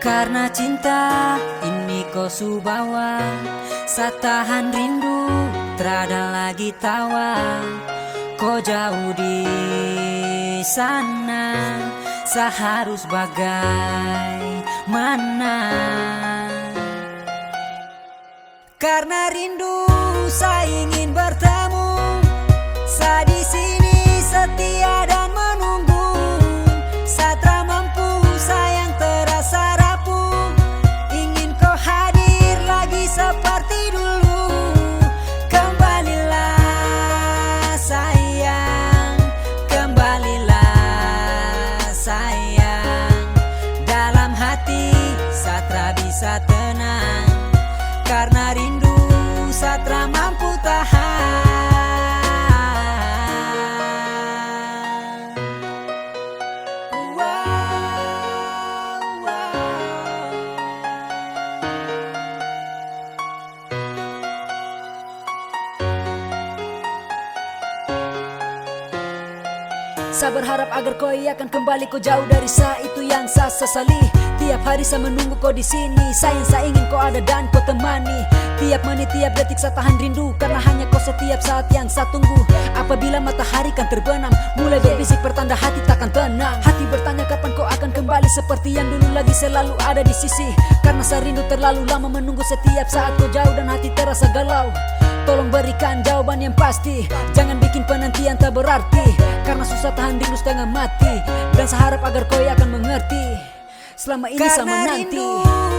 Karena cinta ini kau subawa, satahan rindu terada lagi tawa. Kau jauh di sana, seharus bagaimana? Karena rindu saya ingin bertemu, saya di sini setia dan menunggu. Satra mampu sayang terasa rapuh, ingin kau hadir lagi seperti dulu. Kembalilah sayang, kembalilah sayang. Dalam hati Satra bisa tenang, karena rindu Satra mampu tahan. Saya berharap agar kau akan kembali, kau jauh dari saya, itu yang saya sesali. Tiap hari saya menunggu kau di sini, sayang saya ingin kau ada dan kau temani. Tiap menit, tiap detik saya tahan rindu, karena hanya kau setiap saat yang saya tunggu. Apabila matahari kan terbenam, mulai berbisik pertanda hati takkan tenang. Hati bertanya kapan kau akan kembali, seperti yang dulu lagi selalu ada di sisi. Karena saya rindu terlalu lama menunggu, setiap saat kau jauh dan hati terasa galau. Tolong berikan jawaban yang pasti, jangan bikin penantian tak berarti. Karena susah tahan rindu setengah mati, dan saya harap agar kau akan mengerti. Selama ini saya menanti. Karena rindu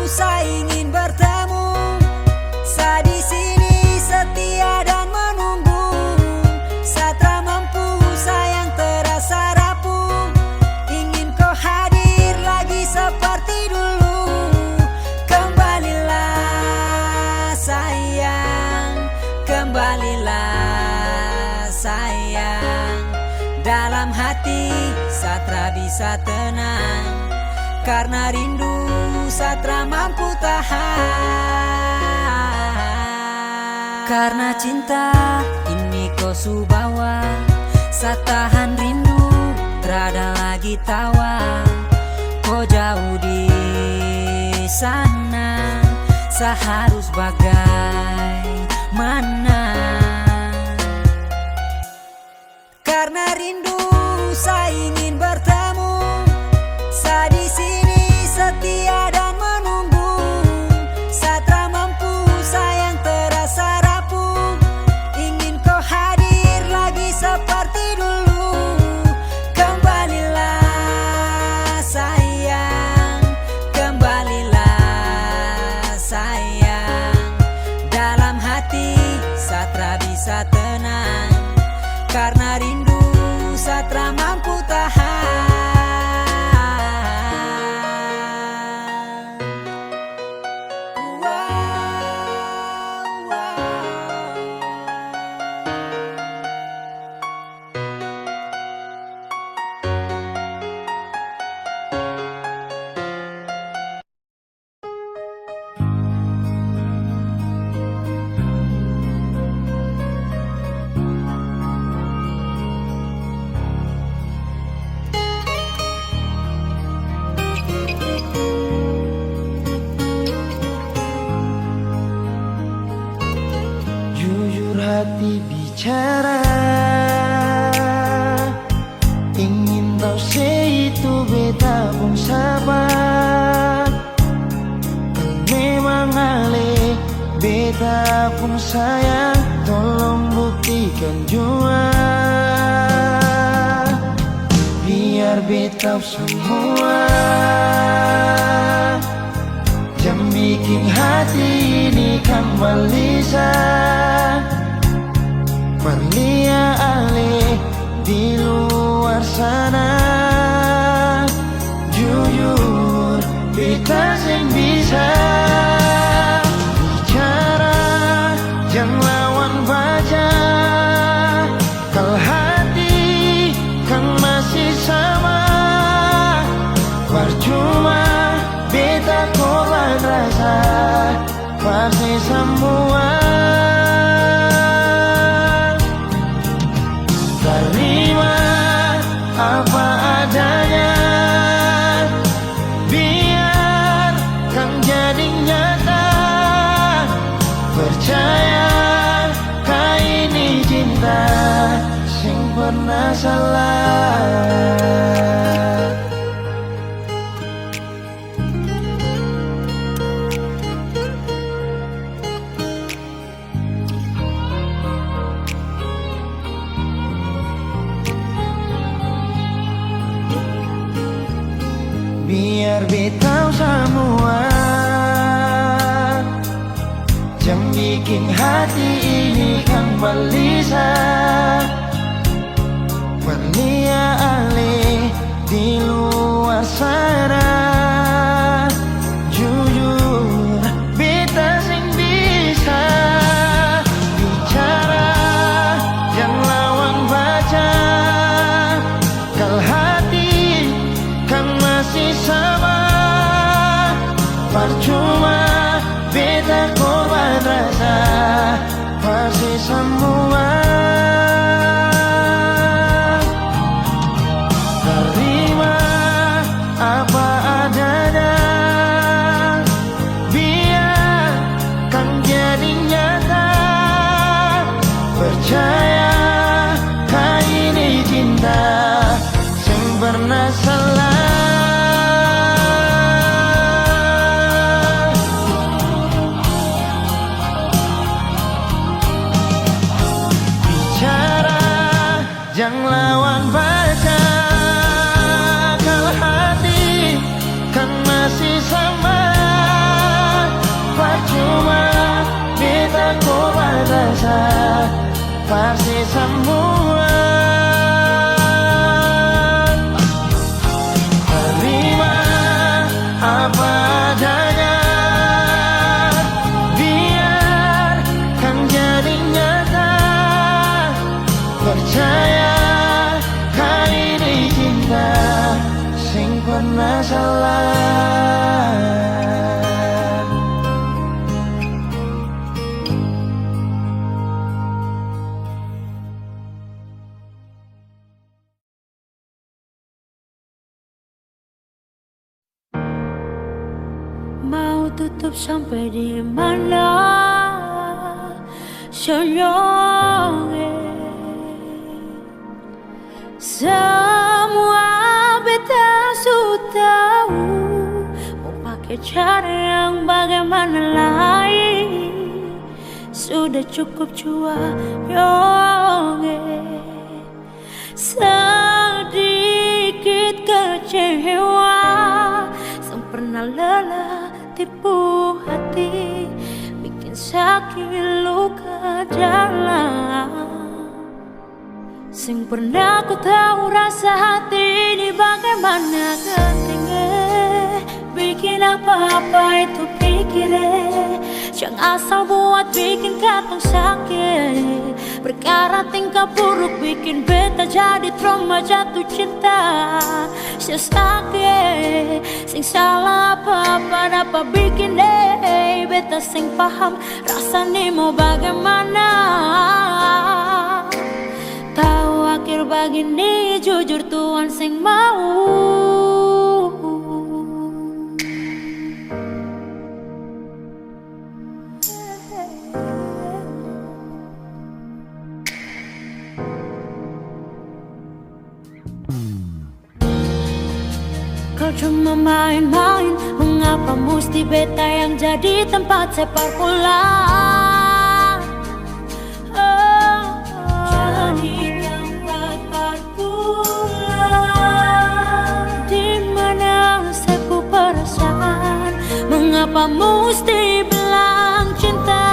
saya ingin bertemu, saya di sini setia dan menunggu. Satra mampu sayang terasa rapuh, ingin kau hadir lagi seperti dulu. Kembalilah sayang, kembalilah sayang. Dalam hati Satra bisa tenang, karena rindu Satra mampu tahan. Karena cinta ini kau subawa, satahan rindu terada lagi tawa. Kau jauh di sana, seharus bagaimana? Karena rindu saya ingin bertemu, saya di sini setia dan menunggu. Satra mampu sayang terasa rapuh, ingin kau hadir lagi seperti dulu. Kembalilah sayang, kembalilah sayang. Dalam hati Satra bisa tenang, karena rindu Satra mampu tahan. Hati bicara, ingin tahu itu beta pun sabar. Memang ale beta pun sayang, tolong buktikan jua. Biar beta semua jam bikin hati ini kembali Perlia ale di luar sana, jujur beta sing bisa bicara, jangan lawan baca. Kalau hati kan masih sama, percuma beta korban rasa, pasti semua. Terima apa adanya, biar salah. Biar betau semua jam bikin hati ini kan gelisah, berlia alih di luar sana. Jujur beta sing bisa bicara dan lawan baca, kal hati kan masih sama. Percuma beta korban rasa pasti semua. Terima apa adanya, biar kan jadi nyata. Percaya kali ini cinta yang pernah salah. Jangan lawan baca, kalau hati kan masih sama. Percuma beta korban rasa pasti semua. Terima apa adanya, biar kan jadi nyata. Percaya sing pernah salah. Mau tutup sampai di mana senyumnya. Semua beta sudah tahu, mau pakai cara yang bagaimana lagi. Sudah cukup jua yonge, sedikit kecewa. Sang pernah lelah tipu hati, bikin sakit luka dalam. Sing pernah ku tahu rasa hati ini bagaimana ketingge. Bikin apa-apa itu pikirnya, jangan asal buat bikin katong sakit. Perkara tingkah buruk bikin beta jadi trauma jatuh cinta. Sakit, sing salah apa-apa dapat bikin deh. Beta sing paham rasanya mau bagaimana. Tahu akhir begini jujur Tuhan sing mau. Kau cuma main-main, mengapa mesti beta yang jadi tempat sepak bola? Mengapa mesti bilang cinta?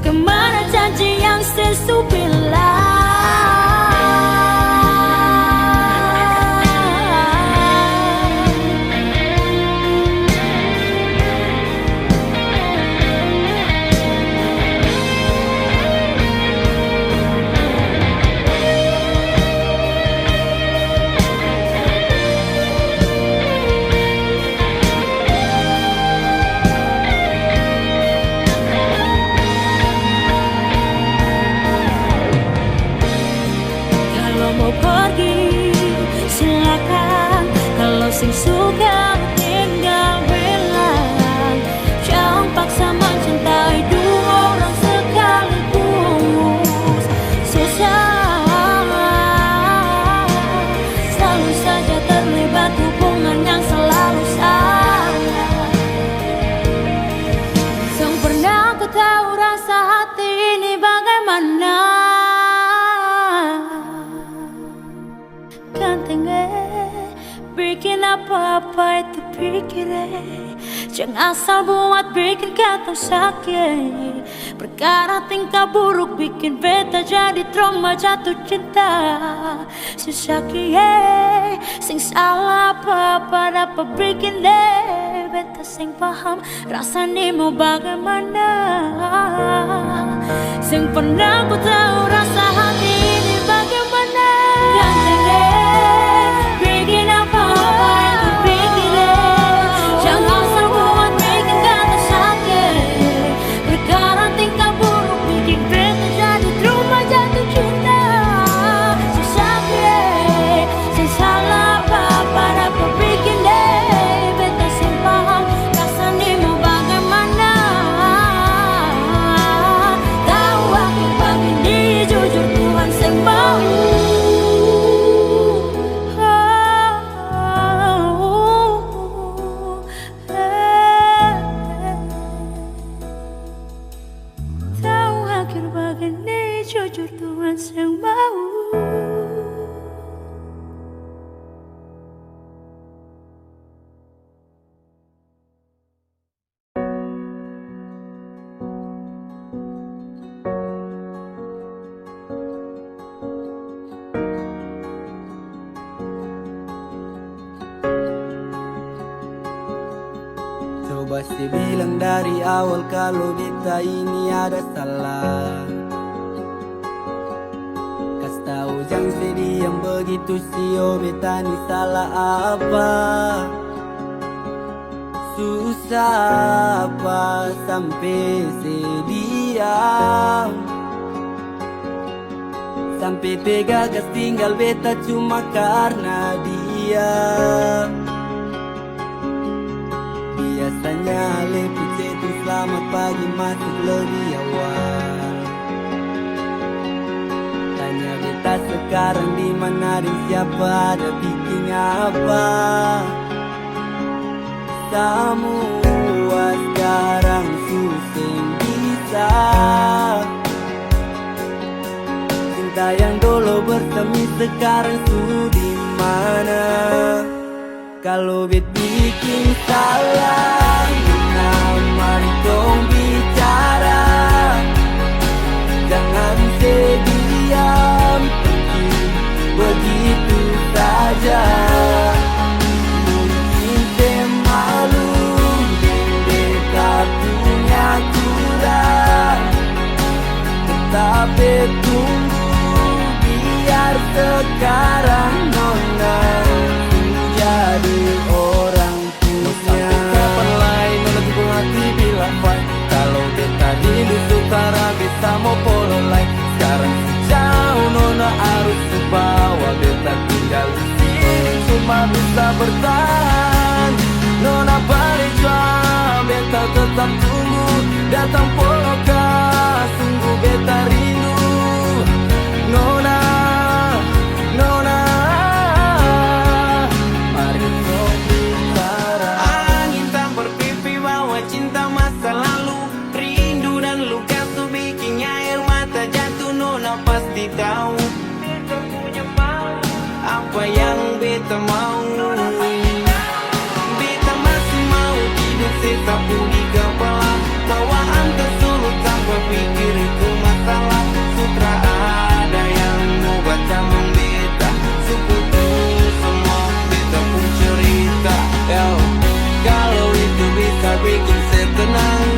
Kemana janji yang sesu bilang? Sing suka tinggal bilang, jangan paksa mencintai dua orang sekaligus. Susah bikin apa-apa itu pikirin. Jangan asal buat bikin kata sakit. Perkara tingkah buruk bikin beta jadi trauma jatuh cinta. Si sakit sing salah apa-apa dapat bikin deh. Beta sing paham rasanya mau bagaimana. Sing pernah ku tahu rasa hati ini bagaimana. Ganjeng deh bikin apa-apa itu pikirin. Jangan asal buat bikin kata sakit. Perkara tingkah buruk bikin beta jadi trauma jatuh cinta. Si sakit si salah apa-apa dapat bikin deh. Beta sing paham rasanya mau bagaimana. Tahu aku begini jujur Tuhan sing mau. Tahu akhir begini jujur Tuhan sing mau. Coba sih bilang dari awal kalau beta ini ada salah. Kas tahu jangan sedih yang begitu sih, oh beta ini salah apa. Susah apa sampai sediam, sampai tega gas tinggal beta cuma karena dia. Biasanya lebih chatting selamat pagi masuk lebih awal. Tanya beta sekarang di mana dan siapa, ada bikin apa. Semua sekarang susah bisa. Cinta yang dulu bersemi sekarang sudah di mana. Kalau bet bikin salah, mari dong bicara. Jangan sediam begitu saja. Mungkin malu beta punya kurang, tetapi tunggu biar sekarang nona jadi orang punya. Kapan lain nona tubuh hati bilang fine. Kalau beta dulu sutara bisa mau polo lain. Sekarang sejauh nona harus bawa beta tinggal di sini cuma bisa bertahan. Nona balik jual beta tetap tunggu datang polo kah sungguh beta rindu. Nona tahu apa yang beta mau. Beta masih mau hidup sesapu di kepala, bawa antar sulut tanpa pikir itu masalah. Sutra ada yang mau baca membeta, sukutu semua beta pun cerita. Kalau itu bisa bikin saya tenang,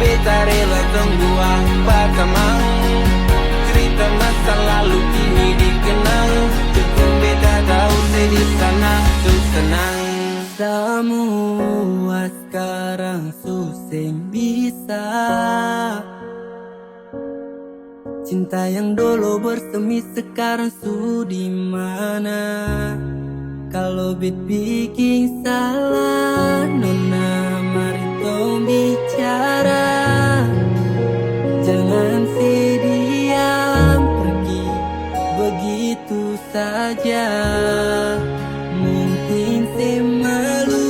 beta rela tunggu apa tamang. Cerita masa lalu kini dikenang, cukup beta tahu saya di sana tuh senang. Semua sekarang susah bisa. Cinta yang dulu bersemi sekarang sudah di mana. Kalau bet bikin salah, nona mari dong bicara. Jangan sedih pergi begitu saja. Mungkin saya malu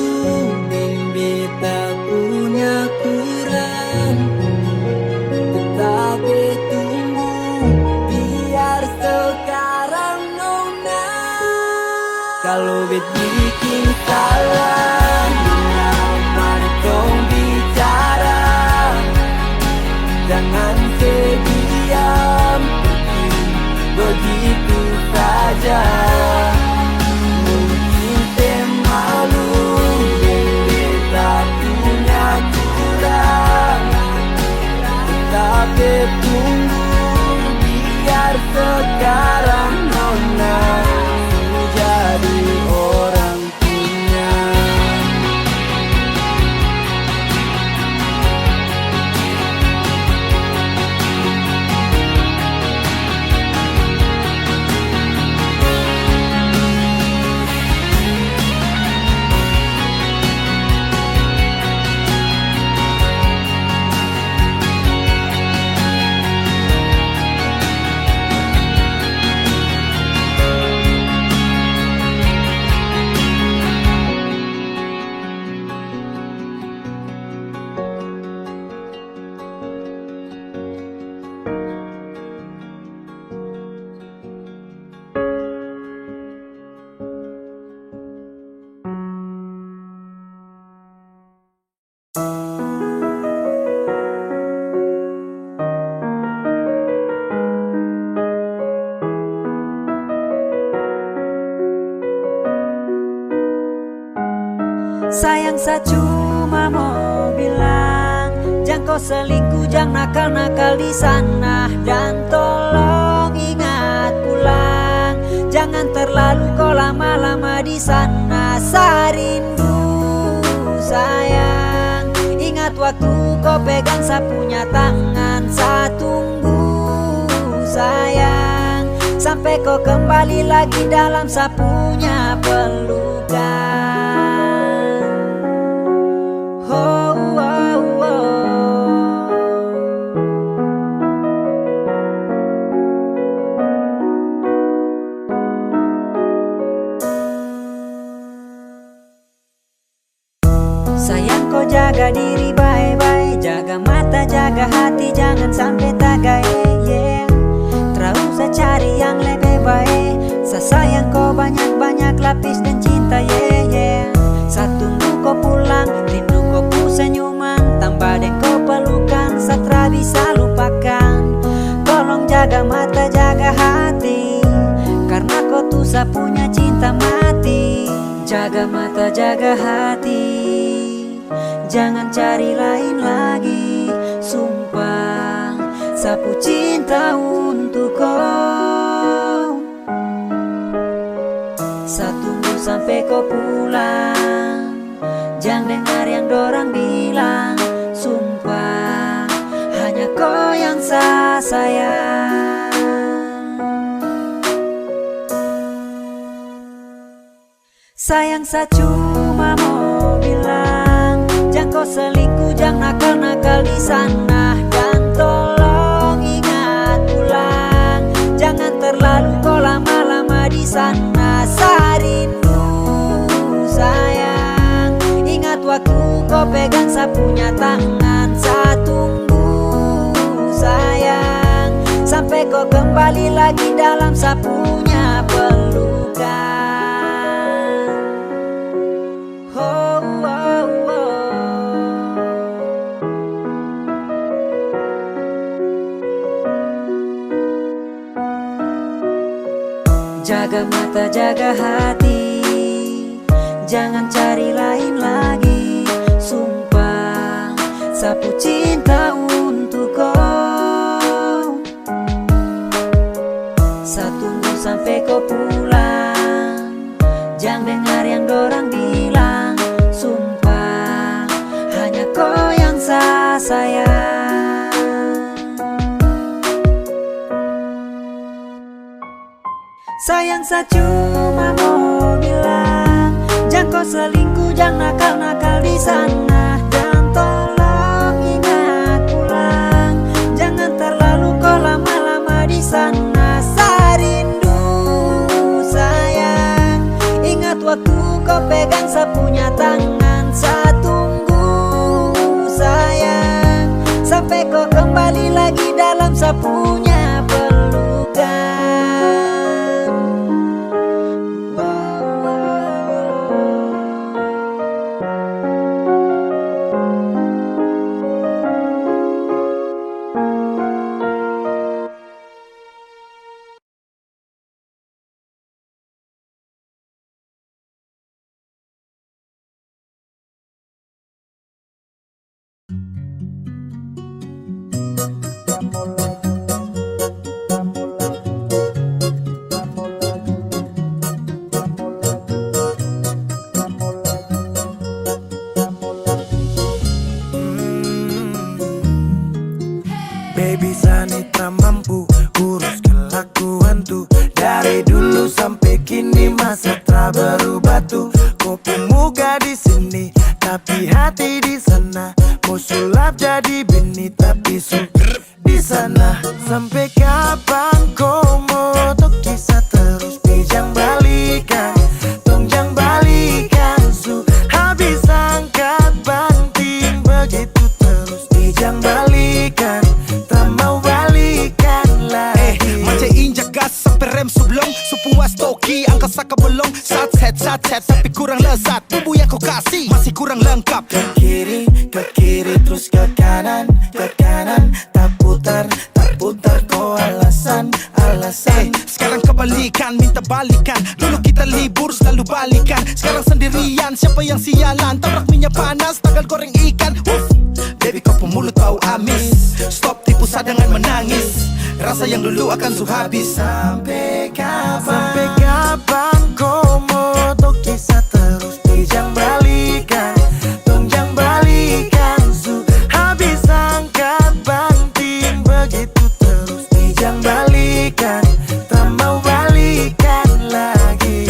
dan beta punya kurang, tetapi tunggu biar sekarang nona. Kalau bet bikin salah, mari kau bicara. Jangan terdiam begitu saja. Mungkin malu kita punya kurang, tapi tunggu biar sekarang nona jadi orang punya. Sayang, saya cuma mau bilang, jangan kau selingkuh, jangan nakal-nakal di sana, dan tolong ingat pulang. Jangan terlalu kau lama-lama di sana. Saya rindu sayang, ingat waktu kau pegang saya punya tangan. Saya tunggu sayang, sampai kau kembali lagi dalam saya punya pelukan. Sayang, kau jaga diri baik-baik, jaga mata, jaga hati, jangan sampai tagai, yeah. Terus saya cari yang lebih baik. Saya sayang kau banyak-banyak lapis dan cinta, yeah, yeah. Saya tunggu kau pulang, rindu kau pu senyuman, tambah deh kau pelukan, saya tak bisa lupakan. Tolong jaga mata, jaga hati, karena kau tuh saya punya cinta mati. Jaga mata, jaga hati, jangan cari lain lagi. Sumpah, sapu cinta untuk kau. Saya tunggu sampai kau pulang, jangan dengar yang dorang bilang. Sumpah, hanya kau yang saya sayang. Sayang, saya cuma mau bilang, jangan kau selingkuh, jangan nakal-nakal di sana, dan tolong ingat pulang. Jangan terlalu kau lama-lama di sana. Saya rindu sayang, ingat waktu kau pegang saya punya tangan. Saya tunggu sayang, sampai kau kembali lagi dalam saya punya pelukan. Jaga mata, jaga hati, jangan cari lain lagi. Sumpah, sapu cinta untuk kau. Saya tunggu sampai kau pulang, jangan dengar yang dorang bilang. Sumpah, hanya kau yang saya sayang. Sayang, saya cuma mau bilang, jangan kau selingkuh, jangan nakal-nakal di sana, dan tolong ingat pulang. Jangan terlalu kau lama-lama di sana. Saya rindu sayang, ingat waktu kau pegang saya punya tangan. Saya tunggu sayang, sampai kau kembali lagi dalam saya punya pelukan. Kopi muka di sini, tapi hati di sana. Mau sulap jadi bini, tapi suka di sana. Sampai kapan kau mau tok kisah terus? Bijang balikan, tongjang balikan. Su habis angkat banting begitu terus. Bijang balikan, tak mau balikan lagi. Macam injak gas sampai rem sublong. Sepuas toki angka saka bolong. Sat set tapi kurang lezat. Bumbu yang kau kasih masih kurang lengkap. Ke kiri terus ke kanan tak putar kau alasan. Sekarang kebalikan, minta balikan. Dulu kita libur selalu balikan. Sekarang sendirian, siapa yang sialan? Tabrak minyak panas, tagal goreng ikan. Baby kau pemulut bau amis. Stop tipu sadangan menangis. Rasa yang dulu akan habis. Sampai kapan kau mau tok kisah terus? Bijang balikan, tongjang balikan. Su habis angkat banting begitu terus. Bijang balikan, tak mau balikan lagi.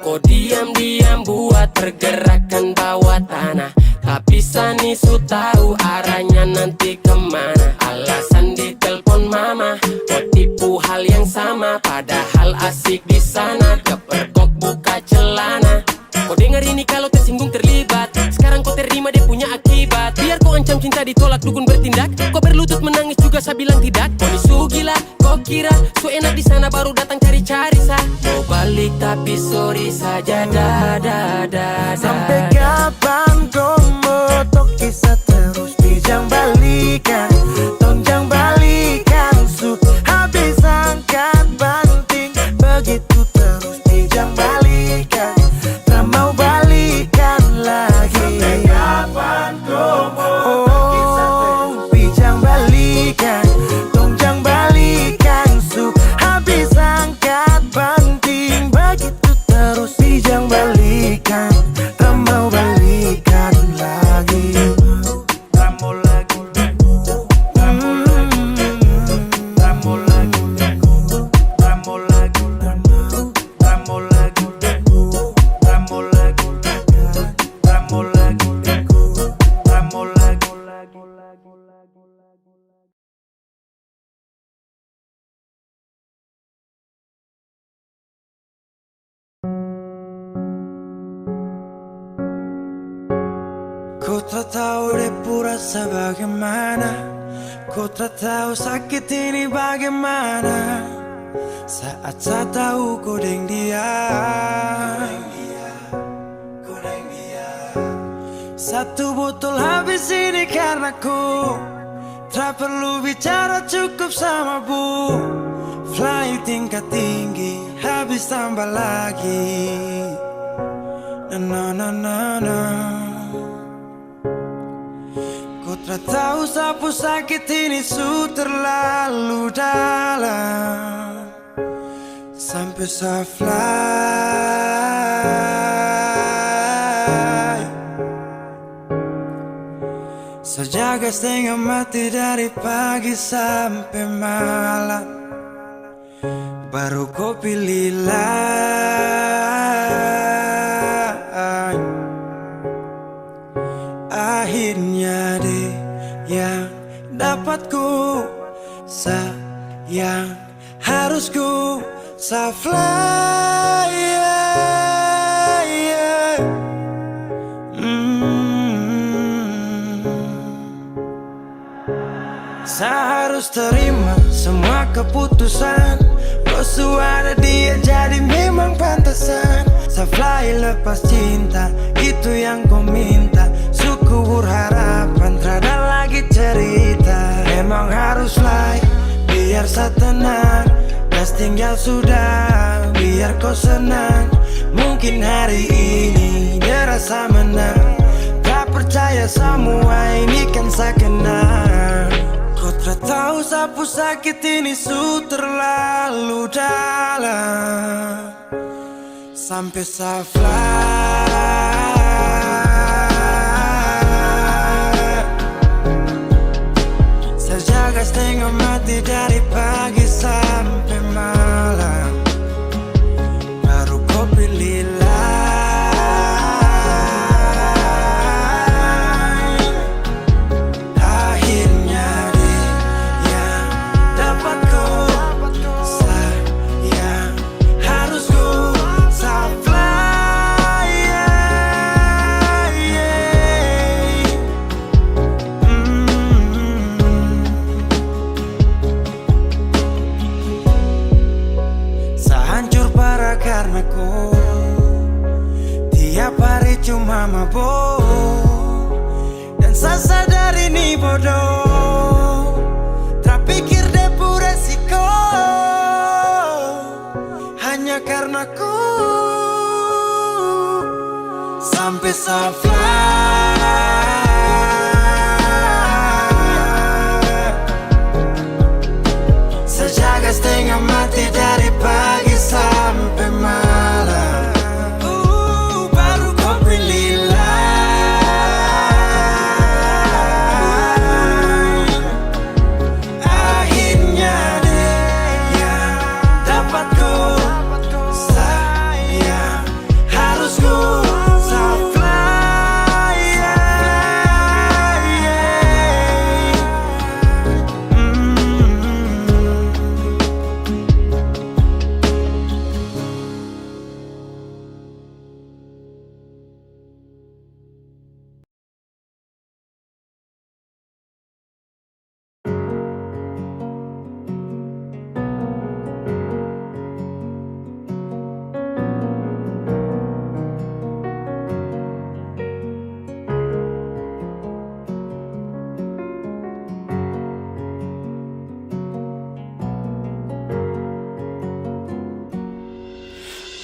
Kau diam-diam buat pergerakan bawah tanah. Tapi Sani su tahu arahnya nanti kemana. Alasan di telepon mama, kau tipu hal yang sama. Padahal asik di sana, kepergok buka celana. Kau dengar ini kalau tersinggung terlibat. Sekarang kau terima dia punya akibat. Biar kau ancam cinta ditolak dukun bertindak. Kau berlutut menangis juga saya bilang tidak. Kau ni su gila, kau kira su enak di sana baru datang cari-cari sa. Mau balik tapi sorry saja dah. Sampai kapan kau mau tok kisah terus? Bijang balikan, tongjang balikan. Su habis angkat banting begitu terus. Bijang balikan, tak mau balikan lagi. Sampai kapan kau mau tok kisah terus? Bijang balikan, tongjang balikan. Su habis angkat banting begitu terus. Bijang balikan, tak mau balikan lagi. Ku tak tahu depu rasa bagaimana. Ku tak tahu sakit ini bagaimana. Saat saya tahu ku deng dia. Satu botol habis ini karena ku tak perlu bicara cukup sama bu. Fly tingkat tinggi habis tambah lagi. Na. Ku tak tahu sapu sakit ini su terlalu dalam. Sampai saya fly. Saya jaga setengah mati dari pagi sampai malam. Baru kau pilih lain. Akhirnya deh yang dapat ku sayang harus ku fly. Saya harus terima semua keputusan. Kau ada dia jadi memang pantasan. Saya fly lepas cinta, itu yang kau minta. Suku berharapan, terada lagi cerita. Memang harus fly, biar saya tenang. Gas tinggal sudah, biar kau senang. Mungkin hari ini dia rasa menang. Tak percaya semua ini kan saya kenal. Kau tak tahu sapu sakit ini su terlalu dalam. Sampai saya fly. Saya jaga Sejaga setengah mati dari pagi sampai malam, baru kau pilih lain. Akhirnya dia yang dapat kau sayang, harus kau supply. Sehancur parah karena ku tiap hari cuma mabuk, dan saya sadar ini bodoh, tak pikir depu resiko, hanya karena ku sampai supply. Sejaga setengah mati dari pagi sampai malam, baru kau pilih lain. Akhirnya dia yang dapat kau sayang, harus kau supply.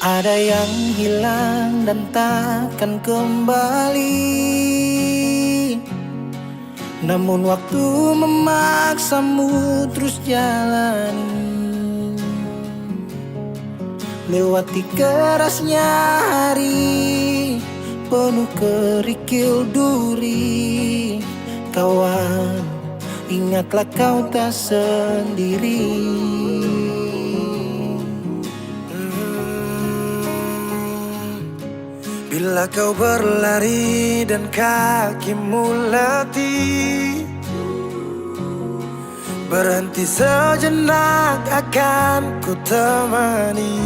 Ada yang hilang dan takkan kembali, namun waktu memaksamu terus jalani. Lewati kerasnya hari penuh kerikil duri, kawan, ingatlah kau tak sendiri. Bila kau berlari dan kakimu letih, berhenti sejenak akan ku temani.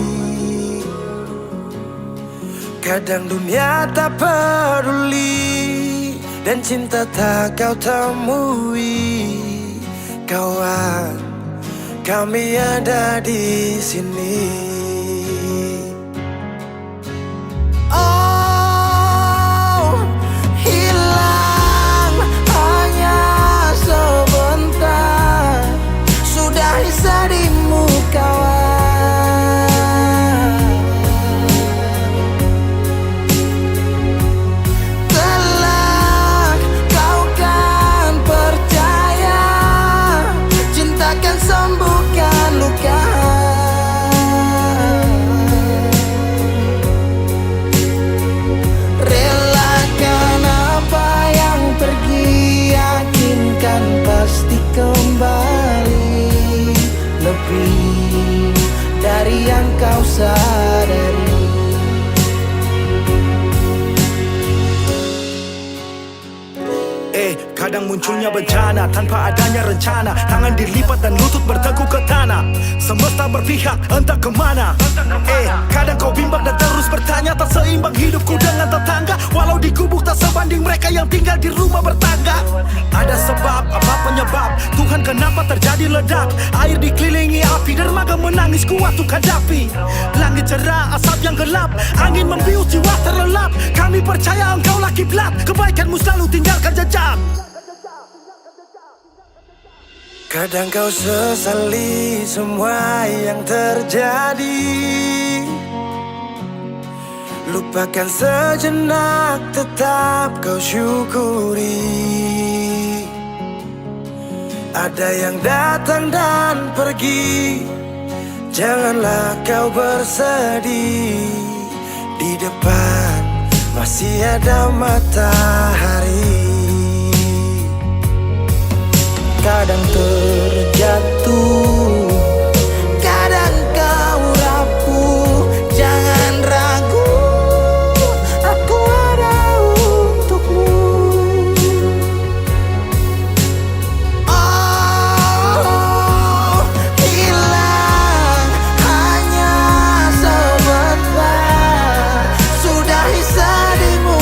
Kadang dunia tak peduli dan cinta tak kau temui. Kawan, kami ada di sini. Darimu kawan, kelak kau kan percaya, cinta kan sembuhkan luka. Relakan apa yang pergi, yakinkan pasti kembali. Lebih dari yang kau sadari. Kadang munculnya bencana tanpa adanya rencana, tangan dilipat dan lutut bertekuk ke tanah. Semesta berpihak entah kemana. Kadang kau bimbang dan terus bertanya, tak seimbang hidupku dengan tetangga. Walau di gubuk tak sebanding mereka yang tinggal di rumah bertangga. Ada sebab, apa penyebab? Tuhan kenapa terjadi ledak? Air dikelilingi api, dermaga menangis kuat untuk hadapi. Langit cerah, asap yang gelap, angin membius jiwa terlelap. Kami percaya engkaulah kiblat, kebaikanmu selalu tinggalkan jejak. Kadang kau sesali semua yang terjadi, lupakan sejenak, tetap kau syukuri. Ada yang datang dan pergi, janganlah kau bersedih. Di depan masih ada matahari. kadang terjatuh, kadang kau rapuh. Jangan ragu, aku ada untukmu. Oh, hilang hanya sebentar, sudahi sedihmu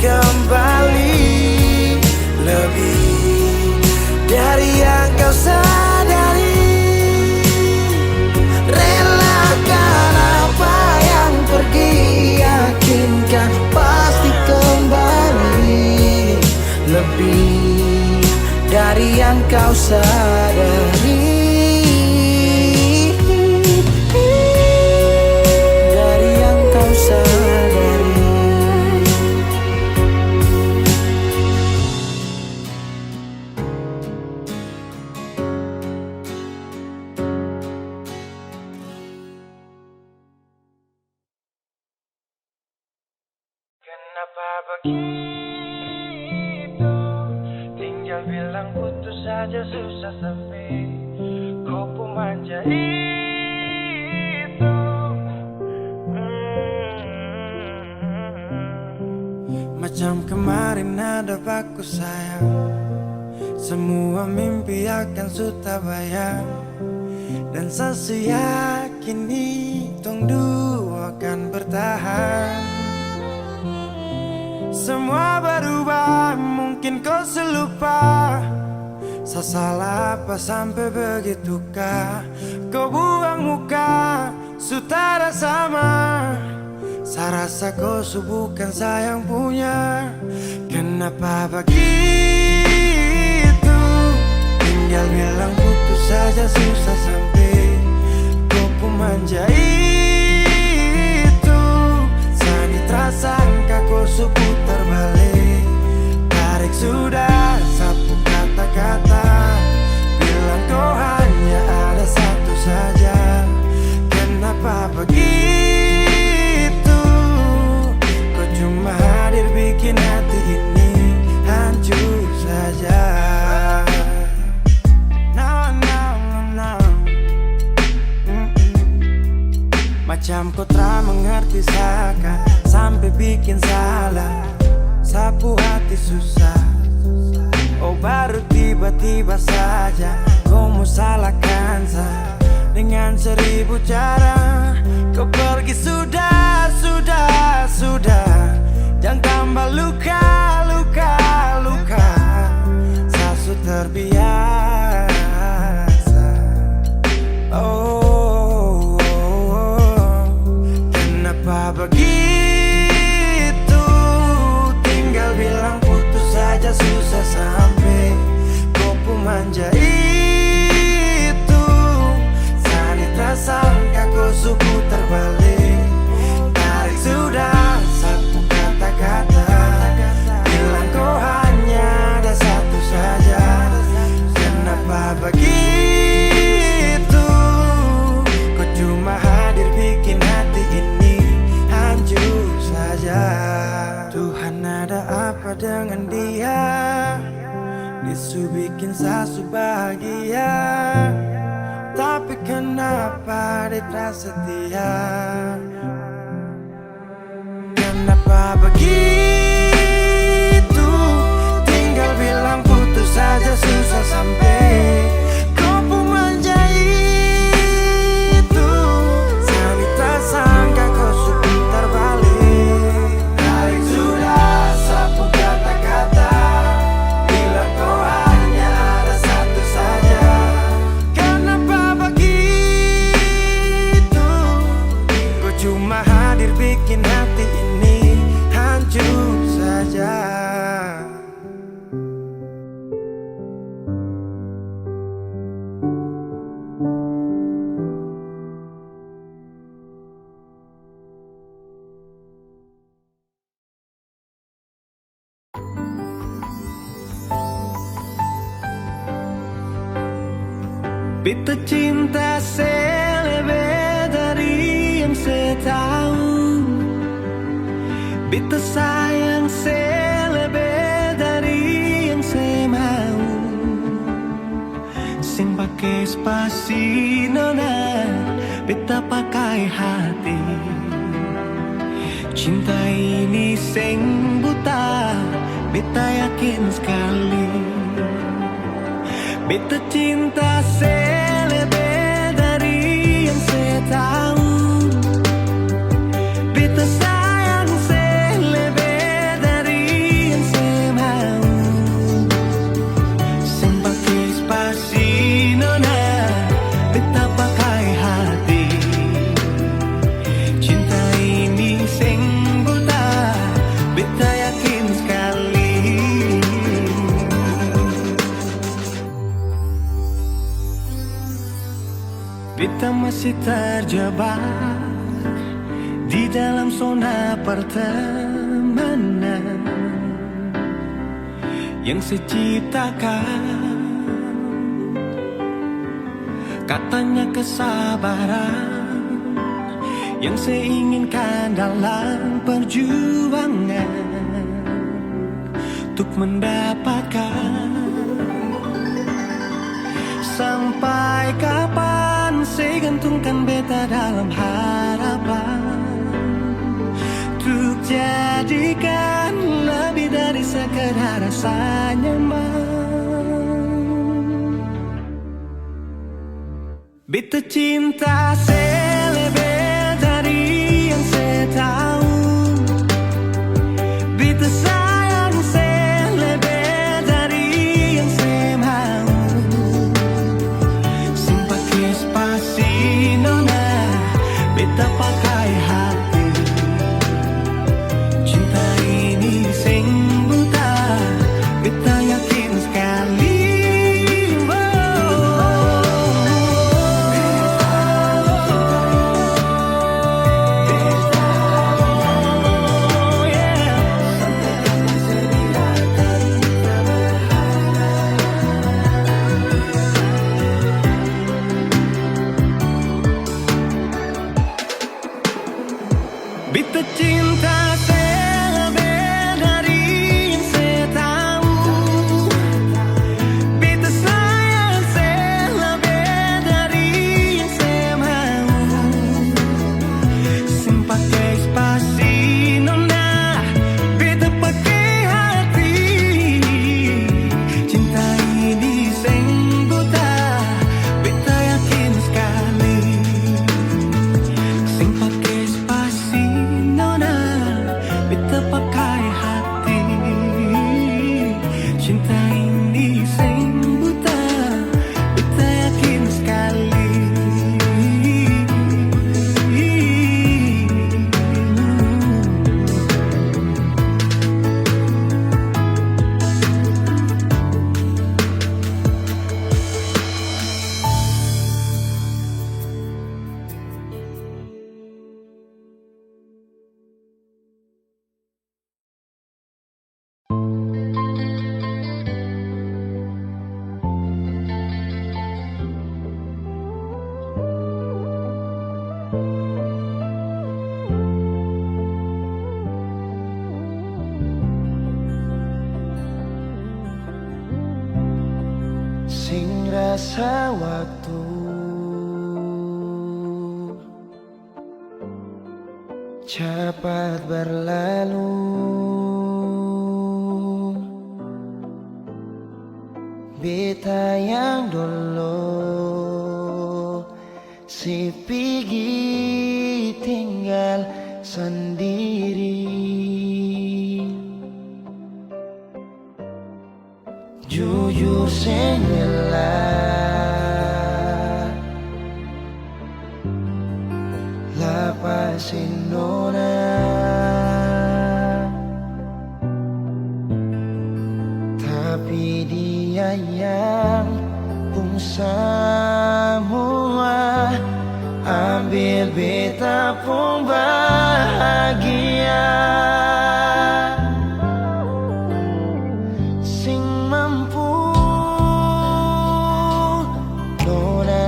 kembali, lebih dari yang kau sadari. Relakan apa yang pergi, yakinkan pasti kembali, lebih dari yang kau sadari. Dari yang kau sadari. Kenapa begitu? Tinggal bilang putus saja susah sampai kau pun manja itu. Macam kemarin ada baku sayang, semua mimpi akan sudah bayang. Dan saya yakin tong dua akan bertahan. Semua berubah, mungkin kau selupa. Saya salah apa sampai begitukah? Kau buang muka, sutara sama. Saya rasa kau bukan sayang punya. Kenapa begitu? Tinggal bilang putus saja susah sampai kau pun manja itu. Sani terasangka kau putar balik, tarik sudah sapu kata-kata. Bilang kau hanya ada satu saja. Kenapa begitu? Kau cuma hadir bikin hati ini hancur saja. Macam kau tak mengerti saka, sampai bikin salah, sapu hati susah. Oh baru tiba-tiba saja kau mau salahkan saya dengan 1000 cara. Kau pergi sudah, sudah, sudah. Jangan tambah luka, luka, luka. Saya sudah terbiasa. Oh, kenapa begitu? Tinggal bilang putus saja susah sampai kau pun manja itu. Sani tersangka kau suku terbalik, tarik sudah sapu kata-kata. Bilang kau hanya ada satu saja. Kenapa begitu? Kau cuma hadir bikin hati ini hancur saja. Tuhan ada apa dengan dia? Disu bikin sasu bahagia, tapi kenapa dia tak setia? Kenapa begitu? Tinggal bilang putus saja susah sampai kau pun manja itu. Sani tersangka kau putar balik, tarik sudah sapu kata-kata. Bilang kau hanya ada satu saja. Kenapa begitu? Kau cuma hadir bikin hati ini hancur saja. Beta cinta selebih dari yang saya tahu, beta sayang selebih dari yang saya mau. Sing pakai spasi nona, beta pakai hati. Cinta ini sing buta, beta yakin sekali. Beta cinta selebih dari yang saya tahu, beta sayang selebih dari yang saya mau. Sing pakai spasi nona, beta pakai hati. Cinta ini sing buta, beta yakin sekali. Beta masih terjebak di dalam zona pertemanan yang saya ciptakan. Katanya kesabaran yang saya inginkan dalam perjuangan untuk mendapatkan. Sampai kapan saya gantungkan beta dalam harapan untuk jadikan lebih dari sekedar rasa nyaman. Beta cinta selebih dari yang saya tahu, beta sayang selebih dari yang saya mau. Spasi nona, beta pakai hati. Cinta ini sing buta, beta yakin sekali. Beta cinta selebih dari yang saya tahu, beta sayang selebih dari yang saya mau. Sing pakai spasi nona, beta pakai hati. Cinta ini sing buta, beta yakin sekali. Sing pakai spasi nona, beta pakai hati. Cinta ini sing buta, beta yakin sekali. Sing rasa waktu cepat berlalu, beta yang dulu si pergi tinggal sendiri. Jujur senggelah lapasin nona, tapi dia yang pun semua ambil beta pun bahagia. Sing mampu nona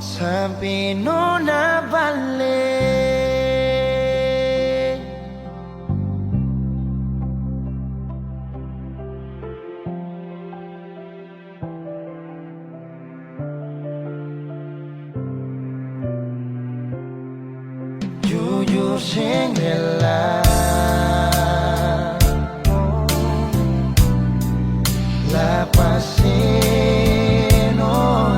sampai nona balik. Jujur sing rela lepasin orang,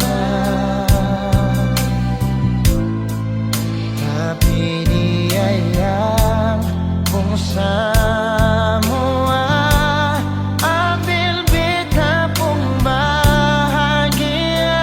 tapi dia yang pun semua ambil beta pun bahagia.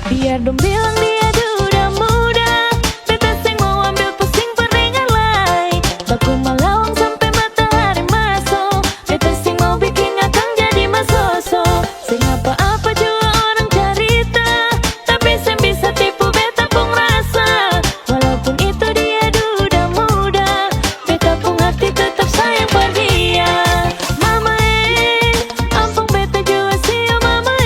Biar dong bilang dia udah muda, beta sing mau ambil pusing peringan lai. Baku malawang sampai matahari masuk, beta sing mau bikin akang jadi masoso. Sing apa-apa juga orang carita, tapi sing bisa tipu beta pun rasa. Walaupun itu dia udah muda, beta pun hati tetap sayang pada dia. Mama ampun beta jua sih mama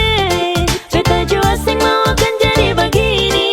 beta jua sing mau akan jadi begini.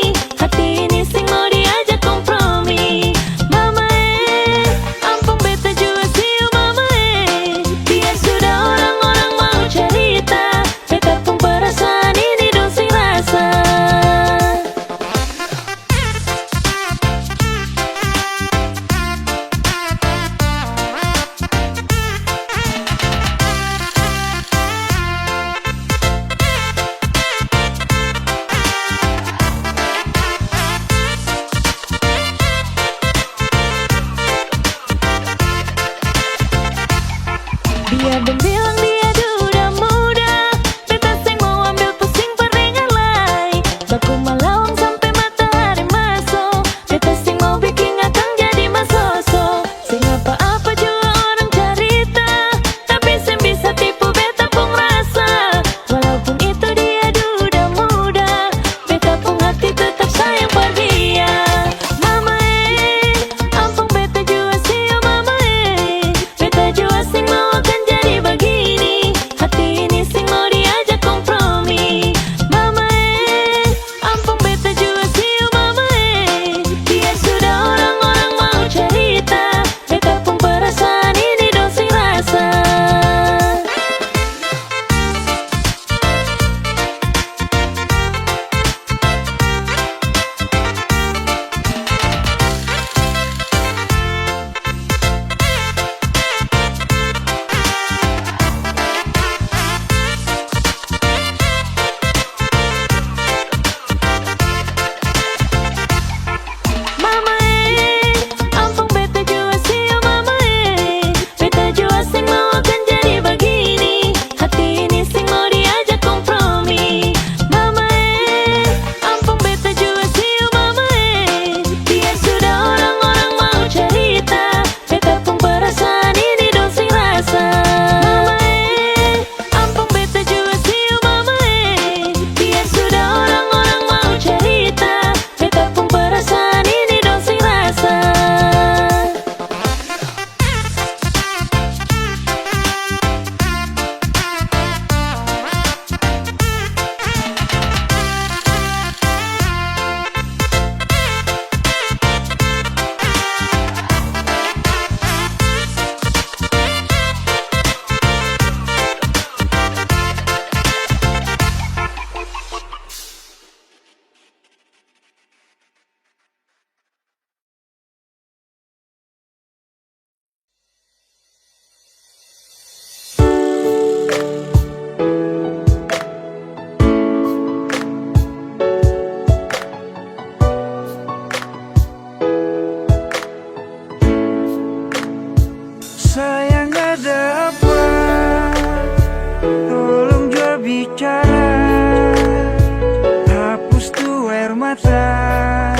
mata,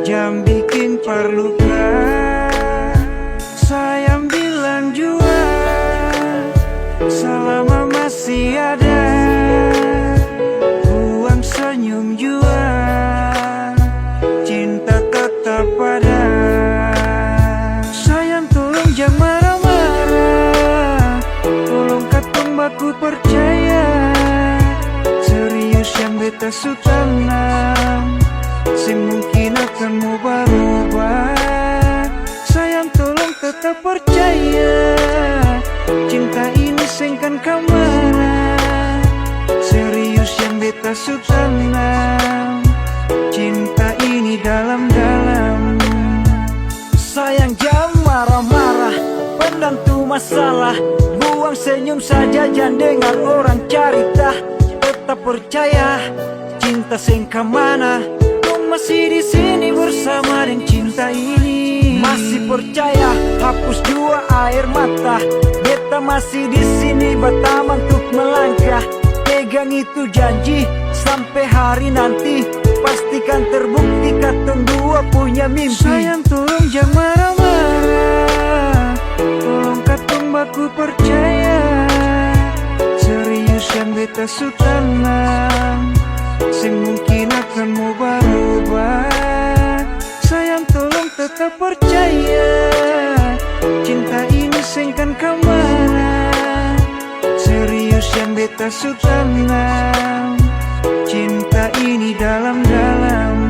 jam bikin perluka. Sayang bilang jua, selama masih ada, buang senyum jua, cinta tetap ada. Sayang tolong jangan marah-marah, tolong katong baku percaya. Serius yang beta su tanam, semungkin akan mau berubah. Sayang tolong tetap percaya, cinta ini sengkan kamana. Serius yang beta su tanam, cinta ini dalam-dalam. Sayang jangan marah-marah, pendam tu masalah. Buang senyum saja, jangan dengar orang carita. Tetap percaya, cinta sengka mana. Kau masih di sini bersama dengan cinta ini. Masih percaya, hapus jua air mata. Beta masih di sini bertaman untuk melangkah. Pegang itu janji, sampai hari nanti pastikan terbukti katong dua punya mimpi. Sayang tolong jangan marah-marah, tolong katong baku percaya. Serius yang beta su tanam, semungkin akan mau berubah. Sayang tolong tetap percaya, cinta ini sengkan kamana. Serius yang beta su tanam, cinta ini dalam-dalam.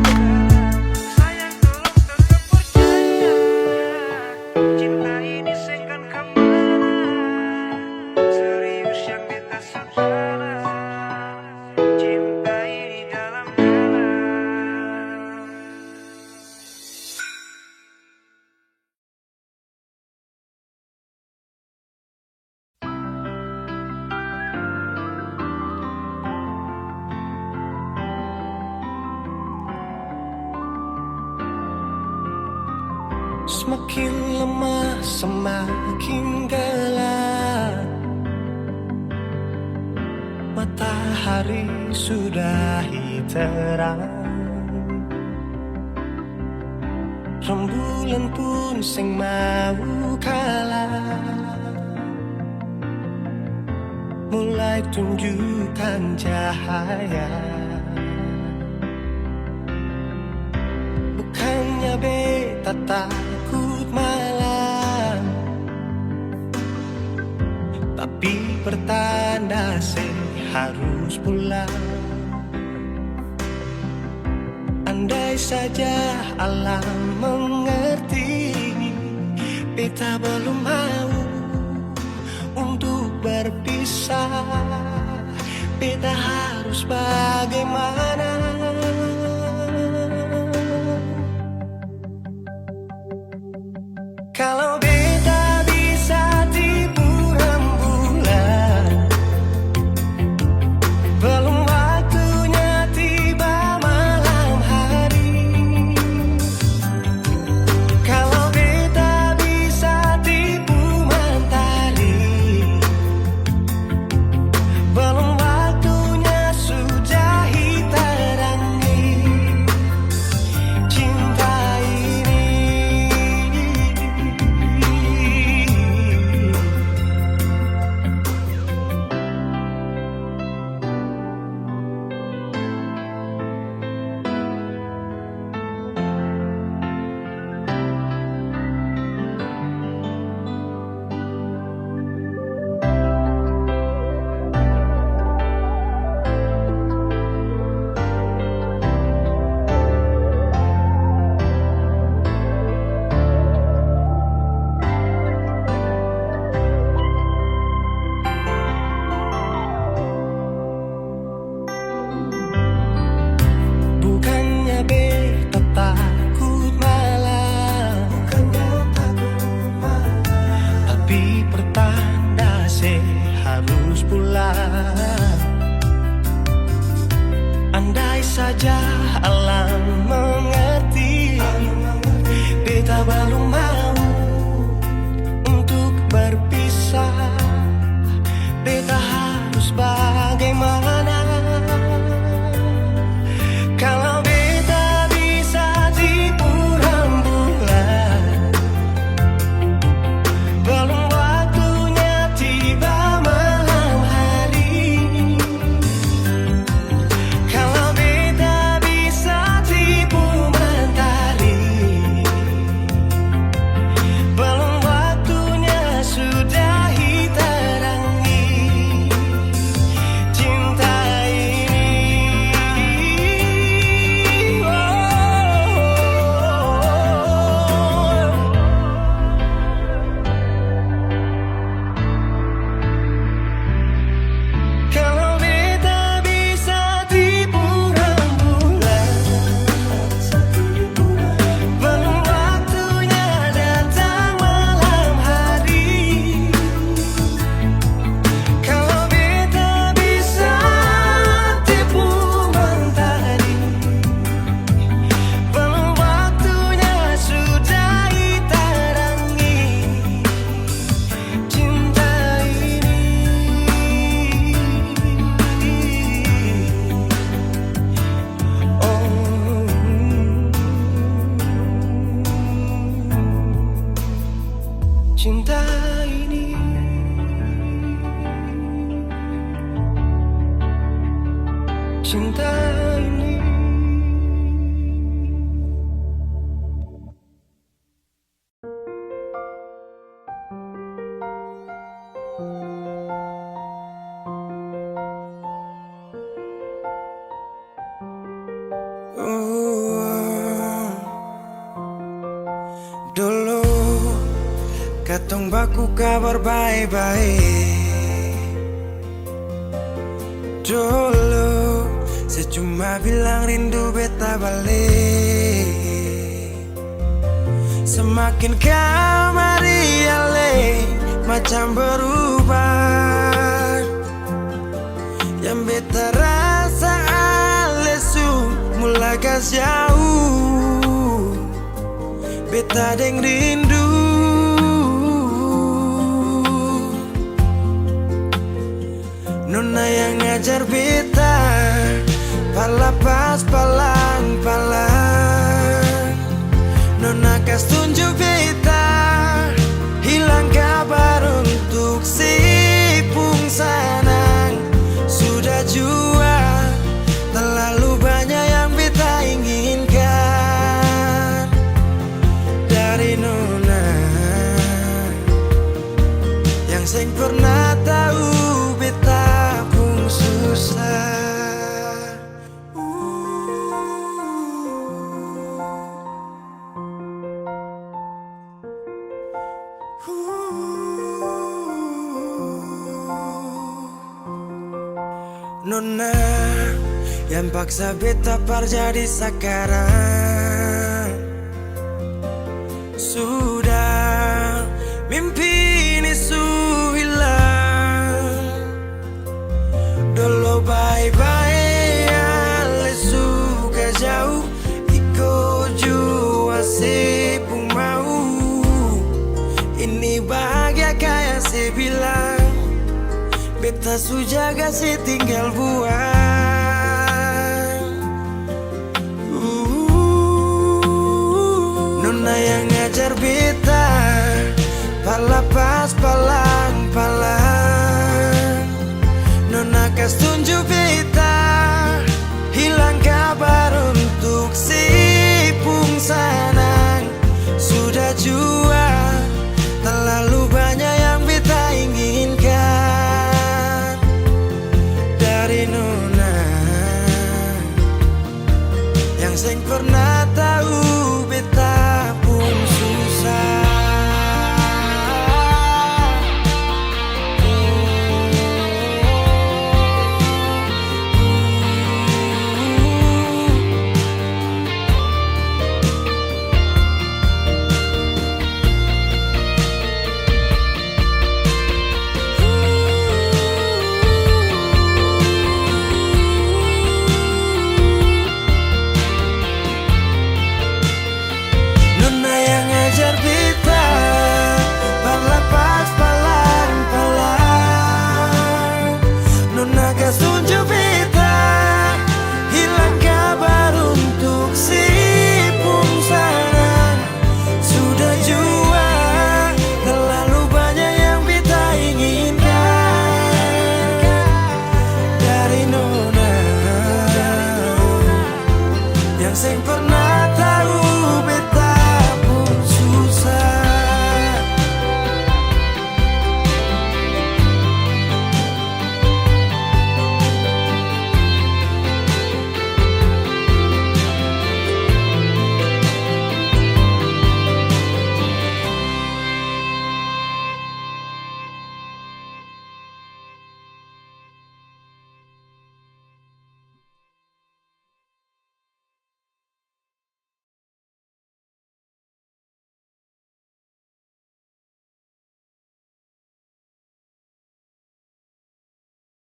Sayang tolong tetap percaya, cinta ini sengkan kamana. Serius yang beta su tanam, cinta ini dalam-dalam. Semakin lemah, semakin gelap. Matahari sudah terang, rembulan pun sing mau kalah. Mulai tunjukkan cahaya, bukannya beta takut malam, tapi pertanda harus pulang. Andai saja alam mengerti, beta belum mau untuk berpisah. Beta harus bagaimana? Kalau beta bisa tipu rembulan, belum waktunya tiba malam hari. Kalau beta bisa tipu mentari, belum waktunya sudah terangi cinta ini. Bukannya beta takut malam, tapi pertanda harus pulang. Andai saja alam mengerti, beta belum mau untuk berpisah. Beta harus bagaimana? Kalau cinta ini. Dulu katong baku kabar baik-baik. Dulu saya cuma bilang rindu beta balik. Semakin kamari ale macam berubah. Yang beta rasa alesu mulai gas jauh. Beta deng rindu. Nona yang ngajar beta palapas palang-palang. Nona kas tunjuk beta hilang kabar untuk si pungsanang. Sudah jua terlalu banyak yang beta inginkan dari Nona yang seng pernah tahu beta pun susah. Nona yang paksa beta par jadi sekarang. Sudah mimpi ini su hilang. Dulu bye-bye ale suka jauh. Iko jua si pun mau. Ini bahagia kayak si bilang. Beta su jaga si tinggal buang. Nona yang ngajar beta palapas palang-palang. Nona kas tunjuk beta hilang kabar untuk si pungsanang. Sudah jua terlalu banyak yang beta inginkan dari Nona yang seng pernah tahu beta pun susah. Nona yang ngajar beta palapas palang-palang. Nona kas tunjuk beta hilang kabar untuk si pungsanang. Sudah jua terlalu banyak yang beta inginkan dari Nona yang seng pernah